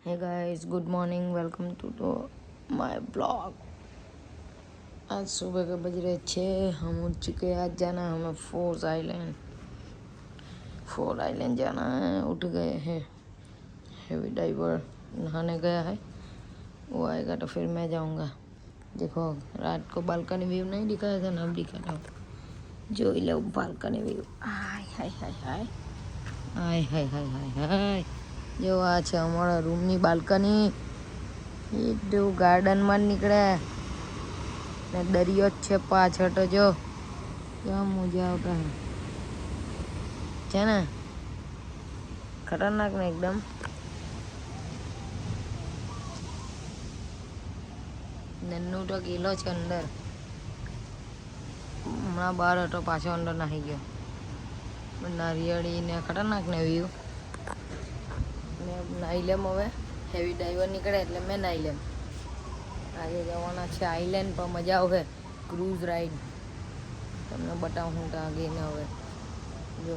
Hey guys, good morning. Welcome to my blog. आज सुबह के बज रहे 6। हम उठ चुके हैं। आज जाना है हमें फोर आइलैंड जाना है। उठ गए हैं। हेवी डाइवर नहाने गया है, वो आएगा तो फिर मैं जाऊंगा। देखो रात को बालकनी व्यू नहीं दिखाया था ना, अब दिखा रहा हूँ। जो लो बालकनी व्यू। हाय हाय हाय हाय हाय हाय हाय हाय हाय। जो આ છે અમારા રૂમની બાલ્કની, એકદમ ગાર્ડનમાં નીકળ્યા ને દરિયો જ છે પાછળ. તો જો કેવા મજા આવતા છે ને, ખતરનાક ને એકદમ. નન્નુ તો ગયેલો છે અંદર, હમણાં બહાર હતો, પાછો અંદર નાહી ગયો. નારિયેળી ને ખતરનાક ને વ્યૂ. નાહી લેમ હવે. હેવી ડાઈવર નીકળે એટલે મેં નાહી લેમ. આજે જવાના છે આઈલેન્ડ પર. મજા આવશે, ક્રૂઝ રાઈડ. તમને બતાવું હું ત્યાં ગઈને. હવે જો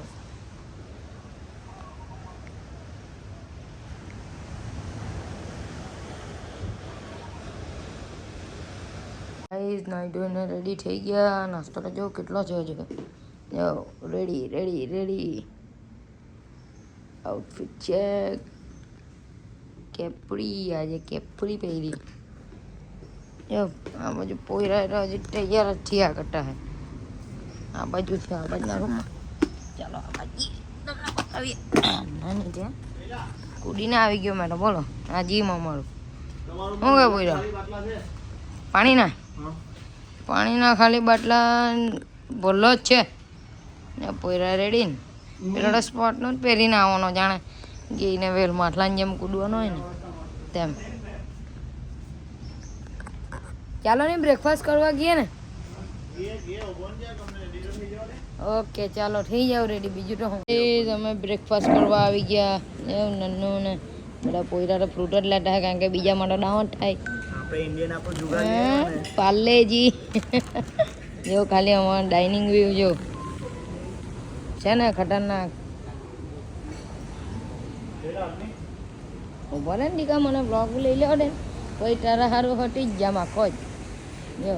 ગાઈસ નાહી ધોઈને રેડી થઈ ગયા. નાસ્તો તો જો કેટલો છે હજુ. જો રેડી. Outfit check. કેપરી, આજે કેપરી પહેરી. આ બાજુ પોયરા હજી તૈયાર જ થયા કરતા હે. આ બાજુ છે, આ બાજુના રૂમમાં. ચાલો આ બાજુ તમને બતાવીએ. નાની ત્યાં કૂદીને આવી ગયો મેં તો. બોલો આ જીમ અમારું. શું કહે પોયરા? પાણીના ખાલી બાટલા ભરલો જ છે ને. પોયરા રેડી ને. પેલો સ્પોટનું જ પહેરીને આવવાનો, જાણે ગઈને વેલ માટલાની જેમ કૂદવાનો હોય ને તેમ. ચાલો ને બ્રેકફાસ્ટ કરવા ગઈએ ને. ઓકે ચાલો થઈ જાવ રેડી. બીજું તો હું તમે બ્રેકફાસ્ટ કરવા આવી ગયા. એવું નન્નુ ને બધા પોયરા તો ફ્રૂટ જ લેતા હોય, કારણ કે બીજા માટે ડાઉટ થાય. પાર્લેજી જો ખાલી અમારા ડાઇનિંગ વ્યૂ જો છે ને ખતરનાક. ઉભો ને દીકા, મને બ્લોગ લઈ લેવો ને. કોઈ તારા સારું હટી જ જામ આખો જ. જો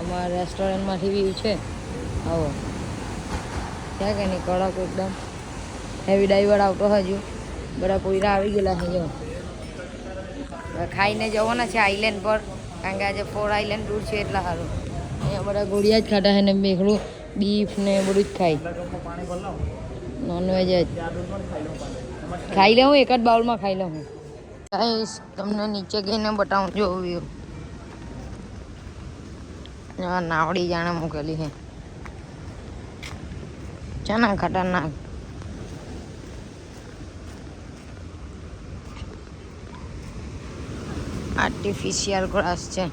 અમારા રેસ્ટોરન્ટમાંથી વ્યૂ છે. આવો છે કે નહીં, કડક એકદમ. હેવી ડાઈવર આવતો હજુ. બધા પોયરા આવી ગયેલા છે. જો ખાઈને જવાના છે આઈલેન્ડ પર, કારણ કે આજે 4 આઈલેન્ડ ટૂર છે એટલા સારું. અહીંયા બધા ગોળિયા જ ખાતા છે ને મેઘડું બીફ ને બધું જ ખાય. નોનવેજ જ ખાઈ લઉં, એક જ બાઉલમાં ખાઈ લઉં. ગાઈસ તમને નીચે ગઈને બતાવું. જો વ્યૂ નાવડી જાણે મૂકેલી છે ને ખતરનાક. આર્ટિફિશિયલ ગ્રાસ છે.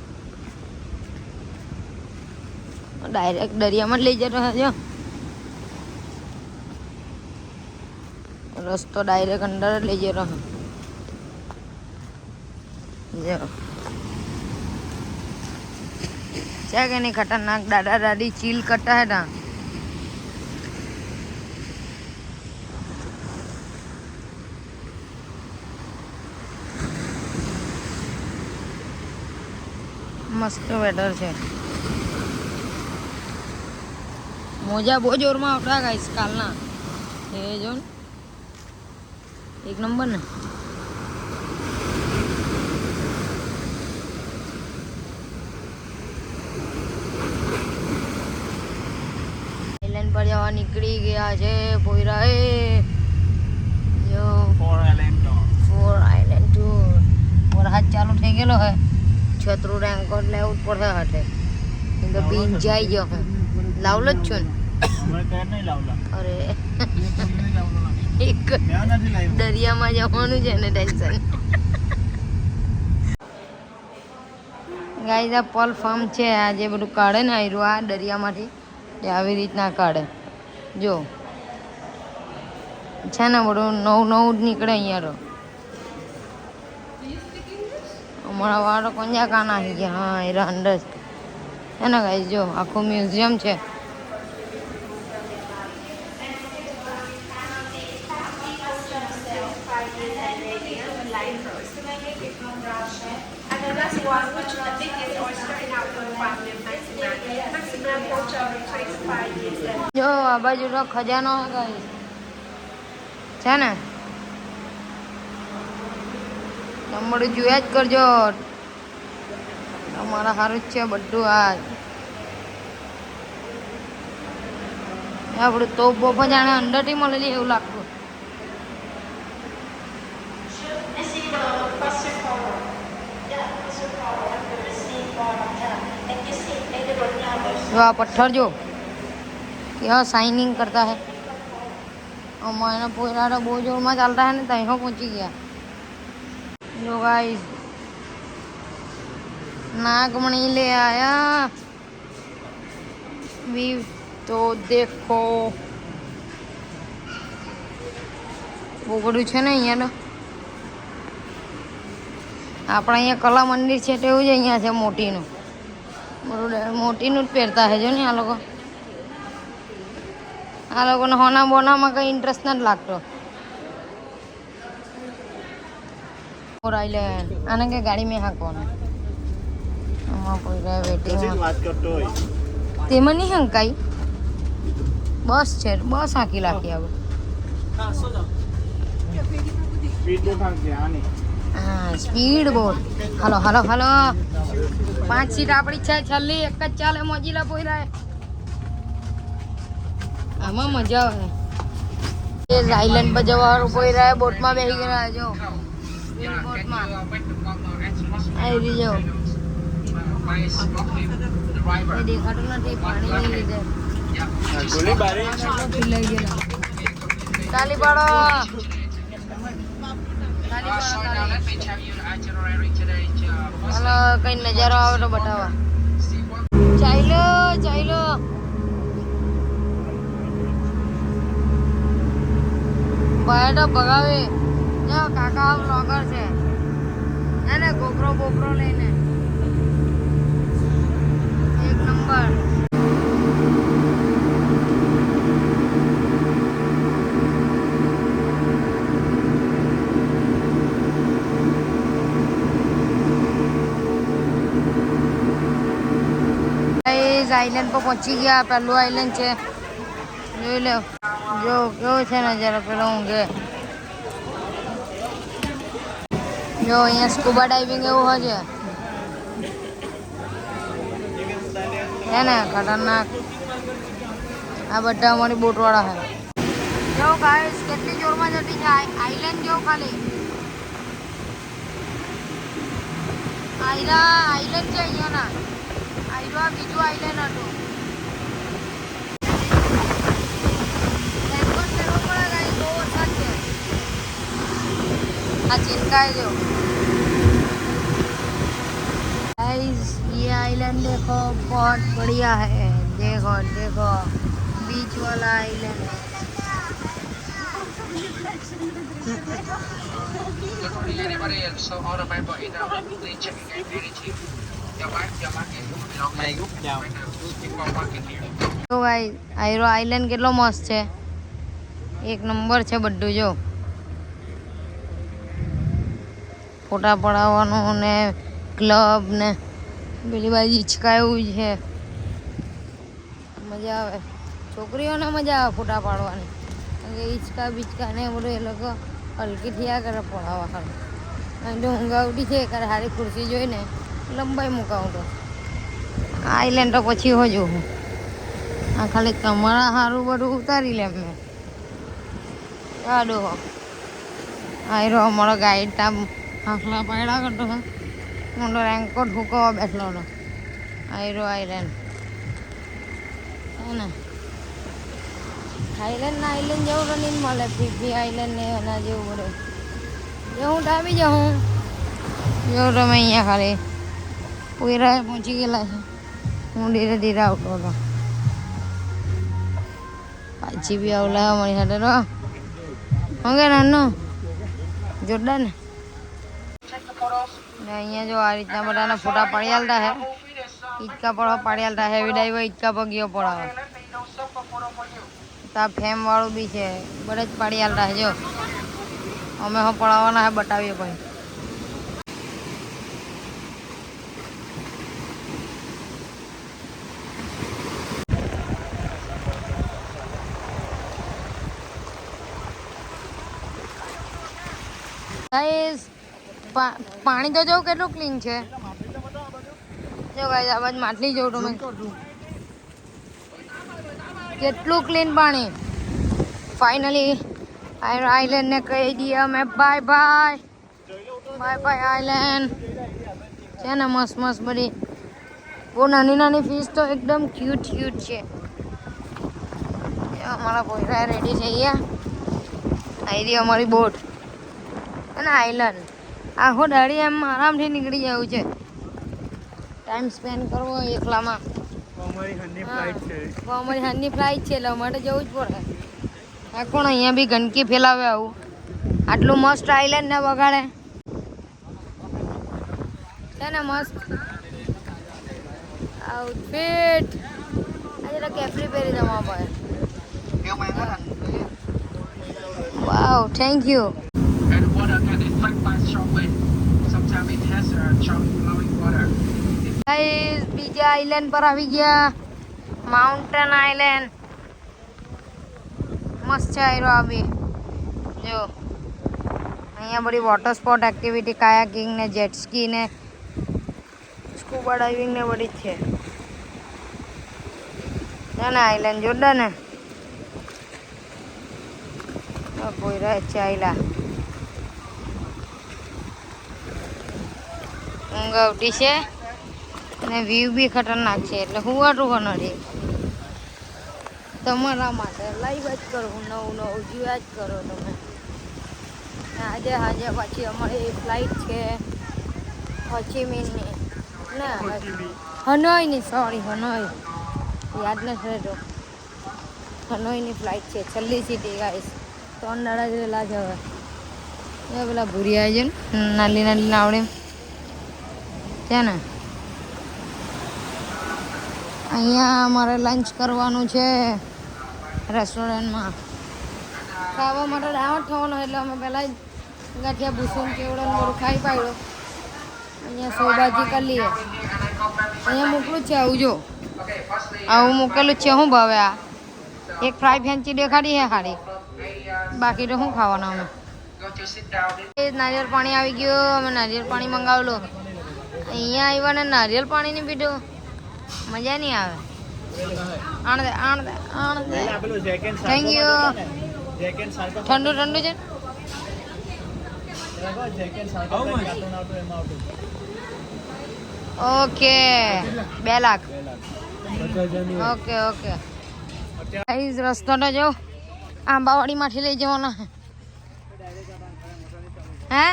ડાયરેક્ટ દરિયામાં જ લઈ જતો હજો. રસ્તો ડાયરેક્ટ અંદર જ લઈ જતો. જો છે કે નહીં ખતરનાક. દાદા દાદી ચીલ કરતા હતા. મસ્ત વેધર છે. મોજા બહુ જોરમાં આવતા ગાઈસ કાલના. એ જો ને એક નંબર ને. આઈલેન્ડ પર જવા નીકળી ગયા છે પોયરા. એ જો 4 આઈલેન્ડ ટૂર. વરસાદ ચાલુ થઈ ગયેલો હે. છતરું રેનકોટ લેવું જ પડે હાથે, કેમ કે ભીંજ જાય જો. હું લાવલો જ છું ને. અરે એક દરિયામાં જવાનું છે ને ટેન્શન. ગાઈસ આ પલ ફાર્મ છે. આ જે બધું કાઢે ને આયરું આ દરિયામાંથી, તે આવી રીતના કાઢે. જો છે ને બધું નવું જ નીકળે અહીંયા તો. અમારા વાળો કોન્યા કાન આવી ગયા. હા એ અંદર છે ને ગાઈસ. જો આખું મ્યુઝિયમ છે. જો આ બાજુ તો ખજાનો છે ને, તમારું જોયા જ કરજો. તમારા સારું જ છે બધું. આ આપણું તોપ બોપ જાણે અંદરથી મળેલી એવું લાગતું. जो आ पत्थर जो यह शाइनिंग करता है, हमारा पूरा बहुत जोर में चलता है ना, तो यहाँ पहुँची गया. जो गाइस नागमणि ले आया भी, तो देखो બોગડું છે ને અહીંયા. તો આપણે અહીંયા કલા મંદિર છે તેવું જ અહીંયા છે મોટીનું. બરોબર, મોટીનું જ પહેરતા છે જો ને આ લોકો. આ લોકોને હોના બોનામાં કંઈ ઇન્ટરેસ્ટ નથી લાગતો. આઈલેન્ડ આને કે ગાડી મેં હાંકવાનું આમાં કોઈ રહે વેટિંગ તેમાં નહીં હંકાઈ. બસ છે, બસ હાંકી લાખી હવે. હા speed boat. Hello hello hello, 5 seat આપણી છે. છેલ્લી એક જ ચાલે. મોજીલા પોયરા આમાં મજા આવે. એ આઈલેન્ડ પર જવાનું પોયરા બોટમાં બેસી ગયા. જો બોટમાં આવી જાઓ. દેખાતું નથી પાણી લઈ લીધે. તાલી પાડો. હાલો કઈ નજારો આવે તો બતાવા. ચાલો ચાલો. ભાઈ તો ભગાવે. જો કાકા બ્લોગર છે એને ગોપરો બોપરો લઈને એક નંબર. આઈલેન્ડ પર પહોંચી ગયા. પહેલું આઈલેન્ડ છે, જોઈ લો. જો કેવું છે ને જરા પેલો ઊંઘે. જો અહીંયા સ્કૂબા ડાઇવિંગ એવું હોય છે ને, ખતરનાક. આ બધા અમારી બોટવાળા છે. જો ગાઈસ કેટલી જોરમાં જતી છે આઈલેન્ડ. જો ખાલી આઈલેન્ડ છે અહીંયાના. આઈવા બીજું આઈલેન્ડ હતું. चिंता है जो गाइस, ये आइलैंड देखो बहुत बढ़िया है. देखो देखो बीच वाला आइलैंड. તો ગાઈસ આયરો આइलैंड કેટલો મસ્ત છે. એક નંબર છે બધું. જો ફોટા પડાવવાનું ને ક્લબ ને પેલી બાજુ હિંચકા એવું છે. મજા આવે. છોકરીઓને મજા આવે ફોટા પાડવાની. કારણ કે હિંચકા બીચકા ને બધું એ લોકો હલકી થયા કરે પડાવવા ખાલી. અને જો ઊંઘાવટી છે કરે સારી ખુરશી જોઈને લંબાઈ મુકાવું. તો આઈલેન્ડ તો પછી હો જોઉં. આ ખાલી તમારા સારું બધું ઉતારી લે મેં. કાઢો આયરો અમારો ગાઈડ તા આખલા પાયડા કરતો હા. મોટો રેન્કોટ ફૂકવા બેઠલો હતો. આયરો આઈલેન્ડ હે ને. આઈલેન્ડ જેવું તો નહીં મળે. ફીફી આઈલેન્ડ ને એના જેવું બધું. જે હું ડાબી જાઉં જો તમે અહીંયા ખાલી પૂરા પહોંચી ગયેલા છે. હું ધીરે ધીરે આવતો હતો. પાછી બી આવલા મારી સાથે તો હંગે નાનો જોરદાર ને. અહીંયા જો આ રીતના બધાના ફોટા પાડી આલતા હે. હિંચકા પર પાડી આલતા. હેવી ડાઈવર હિંચકા પર ગયો પડાવે. ત્યાં ફેમ વાળું બી છે. બધે જ પાડી આલતા હે. જો અમે પડાવવાના હે બતાવીએ કોઈ. પાણી તો જો કેટલું ક્લીન છે. જો ગાઈસ આ બાજુ માટલી જોઉં તમે કેટલું ક્લીન પાણી. ફાઇનલી આઈલેન્ડ ને કહી દઈએ અમે bye bye. Bye bye island. છે ને મસ્ત મસ્ત બધી બહુ નાની નાની ફિશ તો એકદમ ક્યુટ ક્યુટ છે. અમારા પોયરા રેડી થઈ ગયા. આવી રહી અમારી બોટ અને આઈલેન્ડ. આખો દાડી એમ આરામથી નીકળી જવું છે. ટાઈમ સ્પેન્ડ કરવો એકલામાં. અમારી હાલની ફ્લાઇટ છે એટલે અમારે જવું જ પડે. આ કોણ અહીંયા બી ગંદકી ફેલાવે આવું. આટલું મસ્ત આઈલેન્ડ ને બગાડે છે ને મસ્ત આઉટફિટ. આજે તો કેફરી પહેરી જવા પડે. Wow thank you. ગાઈસ બીજા આઈલેન્ડ પર આવી ગયા. માઉન્ટેન આઈલેન્ડ મસ્ત છે. આયરો આવી જો અહીંયા બધી વોટર સ્પોર્ટ એક્ટિવિટી કાયાકિંગ ને જેટ સ્કી ને સ્કૂબા ડાઇવિંગ ને બધી જ છે. ને આઈલેન્ડ જોરદાર ને. કોઈ રહે છે આઈલા ઊંઘ આવતી છે અને વ્યૂ બી ખતરનાક છે એટલે હું આટલું નથી. તમારા માટે લાઈવ જ કરું નવું નવું જોયા જ કરો તમે. આજે પાછી અમારી ફ્લાઇટ છે હોચીમિનની ના હનોઈની સોરી હનોઈ યાદ નથી રહેતો. હનોઈની ફ્લાઇટ છે. છેલ્લી સિટી ગાઈસ. 3 દાડા જેલા જ હવે. એ પેલા ભૂરિયા છે ને નાલી નાલી નાવડી છે ને. અહીંયા અમારે લંચ કરવાનું છે રેસ્ટોરન્ટમાં. ખાવા માટે દાવત થવાનો એટલે અમે પહેલાં જ ગાંઠિયા ભૂસું કેવડો બધું ખાઈ પાડ્યો. અહીંયા સોભાજી કરી લઈએ. અહીંયા મોકલું જ છે આવું જો આવું મૂકેલું જ છે. શું ભાવે આ એક ફ્રાય ફેન્ચી દેખાડી હે સારી. બાકી તો શું ખાવાના અમે. નારિયેળ પાણી આવી ગયું. અમે નારિયેળ પાણી મંગાવેલું. અહીંયા આવ્યા ને નારિયેળ પાણી નહીં પીધું મજા નહીં આવે. Thank you. ઠંડુ ઠંડુ છે. ઓકે 2 લાખ. Okay okay. રસ્તો તો જો આંબાવાડીમાંથી લઈ જવાના હે.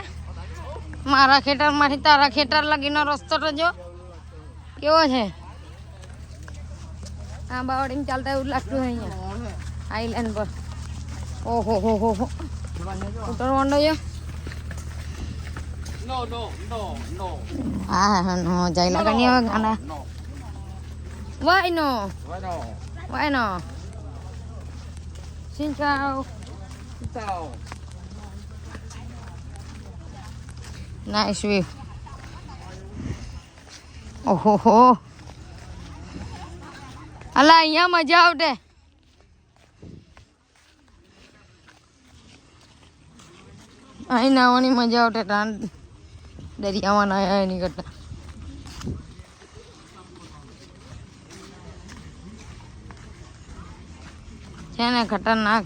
મારા ખેતરમાંથી તારા ખેતર લગીનો રસ્તો તો જો કેવો છે. આંબાવાડીમાં ચાલતા એવું લાગતું હોય અહીંયા આઈલેન્ડ પર. ઓહો હો હો હો ઉતરવાનો છે. હા નો જાય લાગે નહીં હવે ગાના. વાય નો Xin chào. Nice view. ઓહો અલા અહીંયા મજા આવતે. અહીં નાવાની મજા આવતે. દરિયામાં નાયા એની કરતા. છે ને ખતરનાક.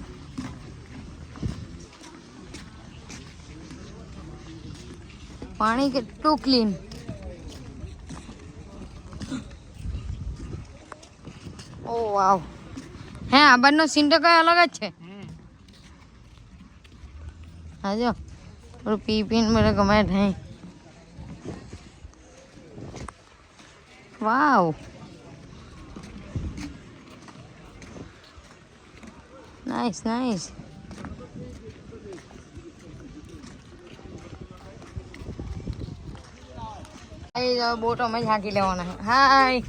પાણી કેટલું ક્લીન. ઓ વાવ. હે આ બાજુનો સીન તો કઈ અલગ જ છે. હા જો થોડું પી પીને મને ગમે થાય. વાવ નાઈસ નાઈસ. બોટ અમે ઝાંકી લેવાના. હાય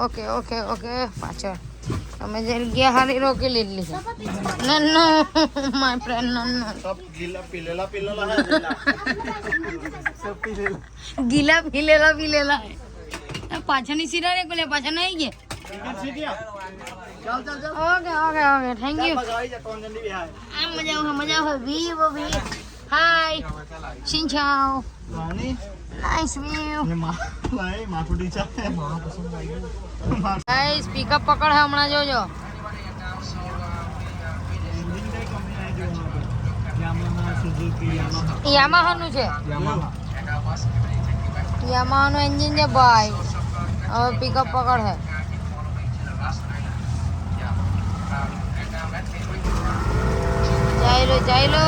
ઓકે ઓકે ઓકે. પાછળ તમે જે ગયા હારી રોકી લીધલી છે. નન્નો માય ફ્રેન્ડ નન્નો. ગીલા પીલેલા પાછળની સીરા રે કોલે પાછળ નહીં ગયા. Okay okay okay thank you. આ મજા આવે વી Hi. Xin chào. Nice view. Guys, pick up પકડ હે હમણાં જોજો. Yamaha નું છે. Yamaha નું એન્જિન છે ભાઈ. હવે પિકઅપ પકડ હે. જઈ લો.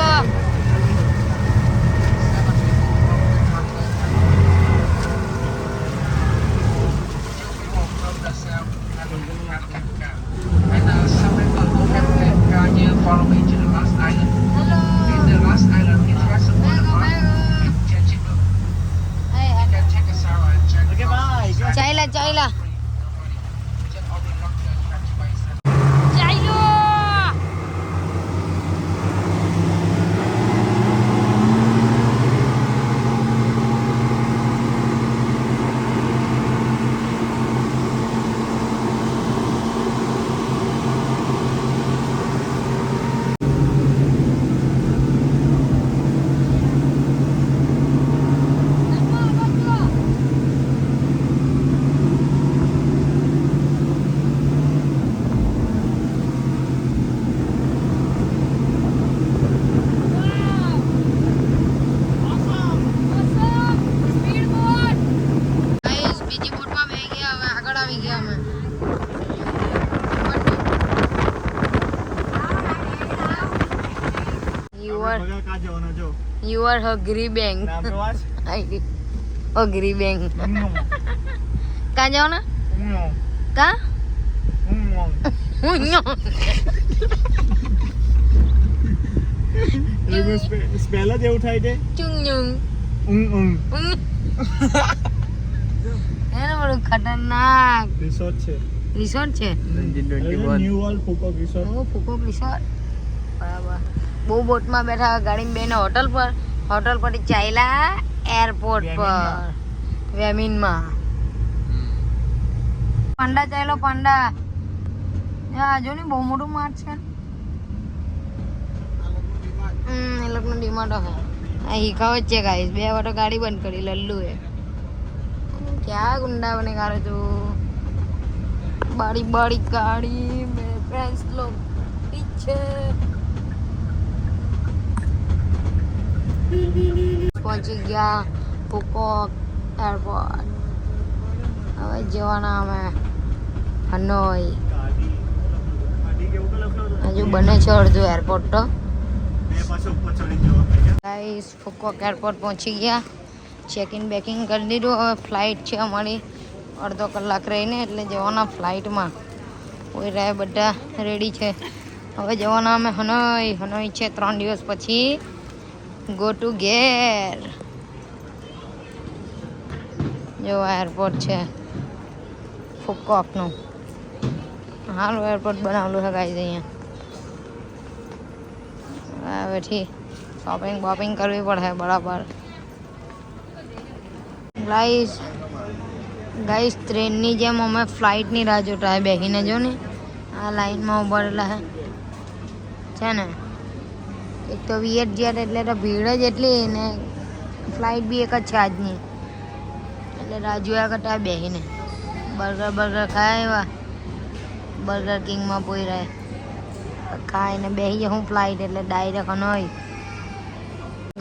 ચાઈલા You are hungry bang. Hungry bang. कहाँ जाओ ना? कहाँ? स्पेलर जे उठाई दे चुंगुंग है ना बड़ो खतरनाक रिसोर्ट છે ન્યુ વર્લ્ડ ફુકોક રિસોર્ટ ફુકોક રિસોર્ટ બરાબર બહુ બોટમાં બેઠા ગાડીમાં બેને હોટલ પરથી ચાલ્યા એરપોર્ટ પર વેમિનમાં પાંડા ચાલ્યો પાંડા જો ને બહુ મોટું માર્ટ છે એ લોકોનો ડિમાન્ડ હે આ હિખાવ જ છે ગાઈસ બે વાટો ગાડી બંધ કરી લલ્લુ એ क्या गुंडा बनेगा रे तू बड़ी बड़ी गाड़ी मेरे फ्रेंड्स लोग पीछे पहुंच गया फुकोक एयरपोर्ट હવે જવાના અમે હનોઈ હજુ બને છે અડધું એરપોર્ટ તો ગાઈસ ફુકોક એરપોર્ટ પહોંચી ગયા ચેક ઇન બેકિંગ કરી દીધું હવે ફ્લાઇટ છે અમારી અડધો કલાક રહીને એટલે જવાના ફ્લાઇટમાં કોઈ રહે બધા રેડી છે હવે જવાના અમે હનોઈ છે 3 દિવસ પછી ગો ટુ ઘેર જો એરપોર્ટ છે ફુકોકનું સારું એરપોર્ટ બનાવેલું છે ગાઈસ અહીંયા હવેથી શોપિંગ કરવી પડે બરાબર ગાઈસ ટ્રેનની જેમ અમે ફ્લાઇટની રાહ જોતા હે બેસીને જો ને આ લાઈનમાં ઊભા રહેલા છે ને એક તો વિયેટ જેટ એટલે તો ભીડ જ એટલી ને ફ્લાઇટ બી એક જ છે આજની એટલે રાહ જોયા કરતા બેસીને બર્ગર ખાય બર્ગર કિંગમાં પોઈ રહે ખાઈને બેસી જાય હું ફ્લાઇટ એટલે ડાયરેક્ટ હનોઈ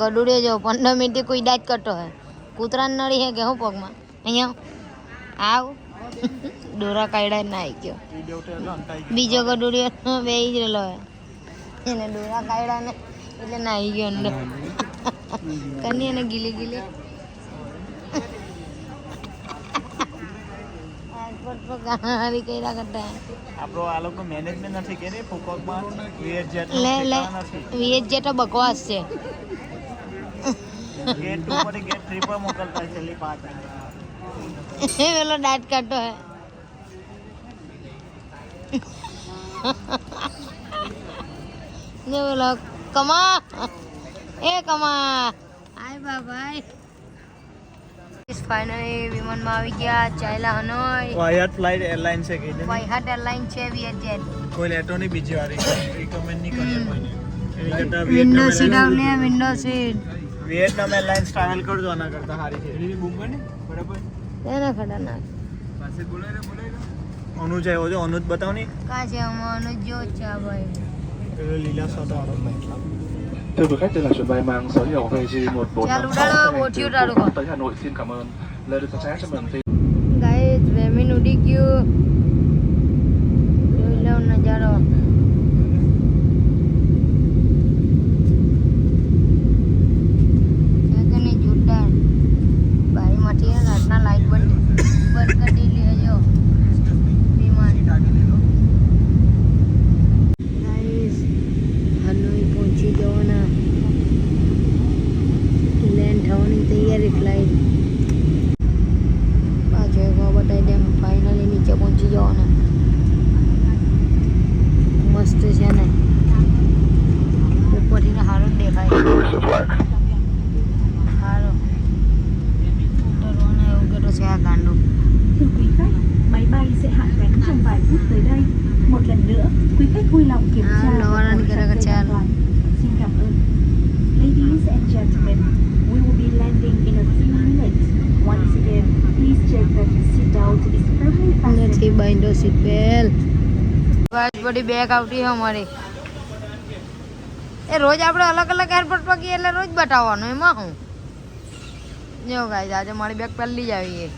ગડુડે જો 15 મિનિટે કોઈ ડાજ કરતો હોય કૂતરા નડી હે કે હું પગમાં અહીંયા આવ દોરા કાઢ્યા ના આવી ગયો બીજો ગડુડિયો બેસી જ રહેલો હે એને દોરા કાઢ્યા ને એટલે ના આવી ગયો અંદર કની એને ગીલી એરપોર્ટ પર ગાડી કર્યા કરતા આપણો આ લોકો મેનેજમેન્ટ નથી કે ને ફુકોકમાં વીએચ જેટ વીએચ જેટ બકવાસ છે गेट 2 पर गेट 3 पर मोकलता है चली 5 वेलो डाट काटो है ये बोलो कमा हाय बाय इस फाइनली विमान में આવી ગયા ચાઈલા હનોઈ વાયટ ફ્લાઇટ એરલાઇન છે કે વાયટ એરલાઇન છે વીએચ જેટ કોઈ લેટો નહીં બીજી વાર રિકમેન્ડ નહીં કરીએ કોઈને વિન્ડો સીટ આવને window seat Vietnam airlines travel કરજો આના કરતા સારી છે બરાબર એને ખતરનાક અનુજ આવ્યો છે અનુજ બતાવ ને કા છે અમનો જો ચા ભાઈ પેલો લીલા શર્ટ વાળો Thưa quý khách, đây là chuyến bay mang số hiệu VG145 Chào, đã lo, bộ chiêu ra được rồi. tới Hà Nội. Xin cảm ơn. Lời được trả cho mình. Guys વેમિન ઉડી ગયું જોઈ લો નજારો એકને જોરદાર બારીમાંથી રાતના light બંધ કરી દીધી જો વિમાન ગાઈસ હનોઈ પહોંચી જવાના લેન્ડ થવાની તૈયારી ફ્લાઇટ બતાવી દે ફાઇનલી નીચે પહોંચી જવાના મસ્ત છે ને ઉપરથી સારું જ દેખાય સારું ઉતરવાના એવું કેટલું છે આ ગાંડું Thưa quý khách, máy bay sẽ hạ cánh trong vài phút tới đây. Một lần nữa, quý khách vui lòng kiểm tra và cẩn thận an toàn. Xin cảm ơn. Ladies and gentlemen, we will be landing in a few minutes. Once again, please check that the seat belt is firmly fastened. નથી બાંધો seat belt બસ બધી bag આવતી છે અમારી એ રોજ આપણે અલગ અલગ એરપોર્ટ પર ગઈએ એટલે રોજ બતાવવાનું એમાં હું જો ગાઈસ આજે મારી બેગ પહેલી જ આવી છે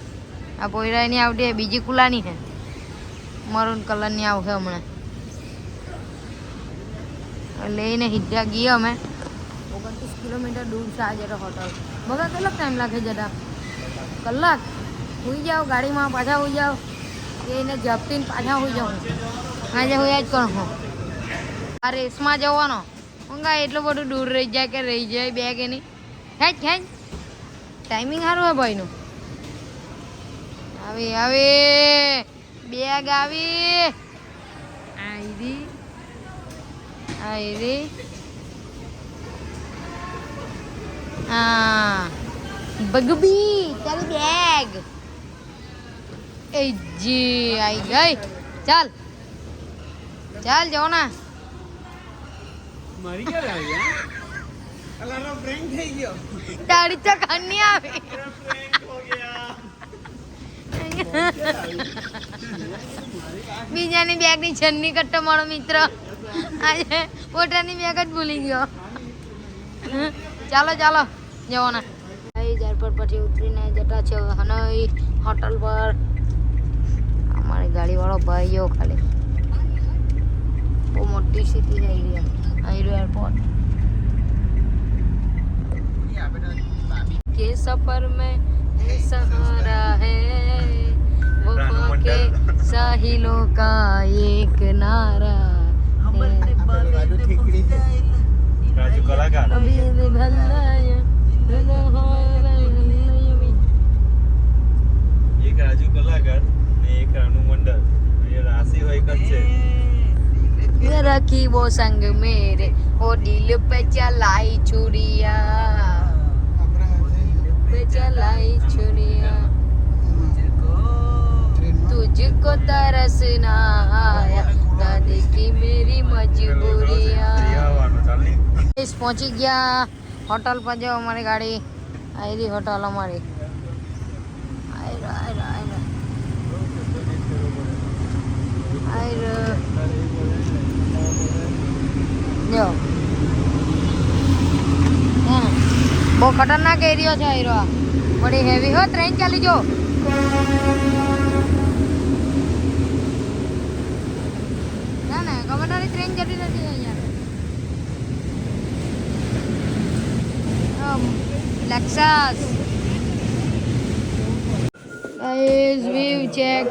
આ પોયરાની આવતી બીજી કુલાની છે મરૂન કલરની આવશે હમણાં લઈને સીધા ગયા અમે 29 કિલોમીટર દૂર છે આજે તો હોટલ બગા કેટલો ટાઈમ લાગે જતા કલાક સુઈ જાઓ ગાડીમાં પાછા સુઈ જાઓ એને ઝપટીને પાછા સુઈ જાઉં આજે હોયા જ કરું હું આ રેસમાં જવાનો ઊંઘા એટલું બધું દૂર રહી જાય કે રહી જાય બેગ એની ખેંચ ખેંચ ટાઈમિંગ સારું હોય ભાઈનું આવી આવી બેગ આવી આવી હા બગબી તારી બેગ એ જી આવી ગઈ ચાલ ચાલ જાઓ ના મારી ક્યારે આવી અલારો પ્રેન્ક થઈ ગયો તારી તો ખાની આવી પ્રેન્ક હો ગયા બીજાની બેગની છન્ની કટ્ટો મારો મિત્ર આજે પોતાની બેગ જ ભૂલી ગયો ચાલો ચાલો જવાના એરપોર્ટ પછી ઉતરીને જતા છે હનોઈ હોટલ પર અમારી ગાડીવાળો ભાઈઓ ખાલી બહુ મોટી સિટી છે અહીંયા એરપોર્ટ के सफर में सहारा है वफा के साहिलों का एक नारा રાજુ કલાકાર अभी भल्लाया એક રાજુ કલાકાર ને એક રાનુ મંડળ એ રાશિ હોય એક જ છે रखी वो संग मेरे ओ दिल पे चलाई छुरिया पे चलाई छुरिया तुझको तरसना आया दादी की मेरी मजबूरियां इस पहुंची गया होटल पर जो हमारी गाड़ी आई रही होटल हमारी જો બહુ ખતરનાક એરિયો છે એરો બડી હેવી હો ટ્રેન ચાલી જો ના ના ગવર્નરની ટ્રેન જતી નથી અહીંયા લેક્સસ ગાઈસ વ્યૂ ચેક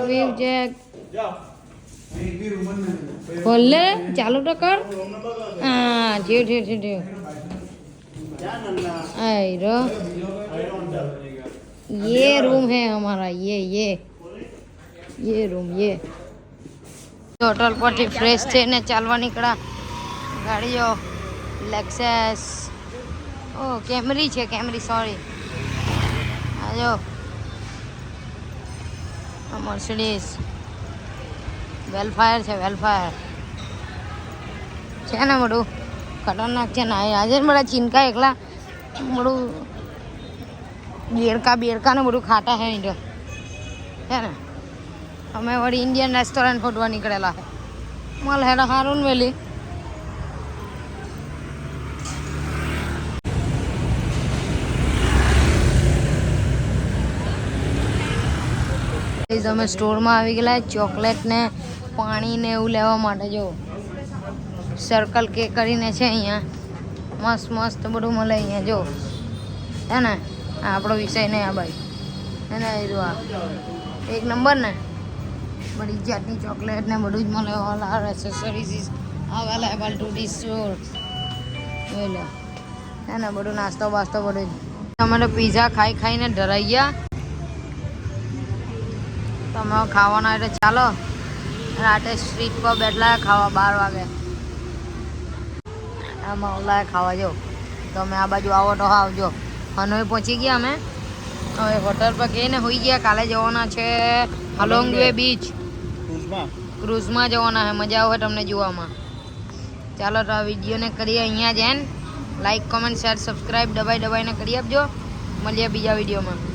खोल चालू तो कर हाँ ठीक रो ये रूम है हमारा ये रूम ये होटल पर फ्रेश थे ने चालवा निकला गाड़ियों लेक्सस ओ कैमरी है कैमरी सॉरी आजो मर्सिडीज વેલફાયર છે વેલફાયર છે ને મોટું ખતરનાક છે ને આજે બધા ચીનકા એકલા બધું બેરકા ને બધું ખાતા હે તો છે ને અમે વળી ઇન્ડિયન રેસ્ટોરન્ટ ફોટવા નીકળેલા હે મળે હેડા સારું ને વેલી તમે સ્ટોરમાં આવી ગયેલા ચોકલેટ ને પાણી ને એવું લેવા માટે જો સર્કલ કે કરીને છે અહીંયા મસ્ત મસ્ત બધું મળે અહીંયા જો હે ને આપણો વિષય નહીં આ ભાઈ હે ને આ એક નંબર ને બધી જાતની ચોકલેટ ને બધું જ મળે all are accessories available two this store જોઈ લો હે ને બધું નાસ્તો બાસ્તો બધું જ અમે તો પીઝા ખાઈને ડરાઈ ગયા તમે ખાવાના એટલે ચાલો રાતે સ્ટ્રીટ પર બેઠલા ખાવા 12 વાગે આમાં ઓલા ખાવા જો તમે આ બાજુ આવો તો આવજો હનોઈ પહોંચી ગયા અમે હવે હોટલ પર ગઈને હોઈ ગયા કાલે જવાના છે હલોંગ વે બીચ ક્રૂઝમાં જવાના છે મજા આવે તમને જોવામાં ચાલો તો આ વિડીયોને કરીએ અહીંયા જ and like comment share subscribe દબાઈને કરી આપજો મળીએ બીજા વિડીયોમાં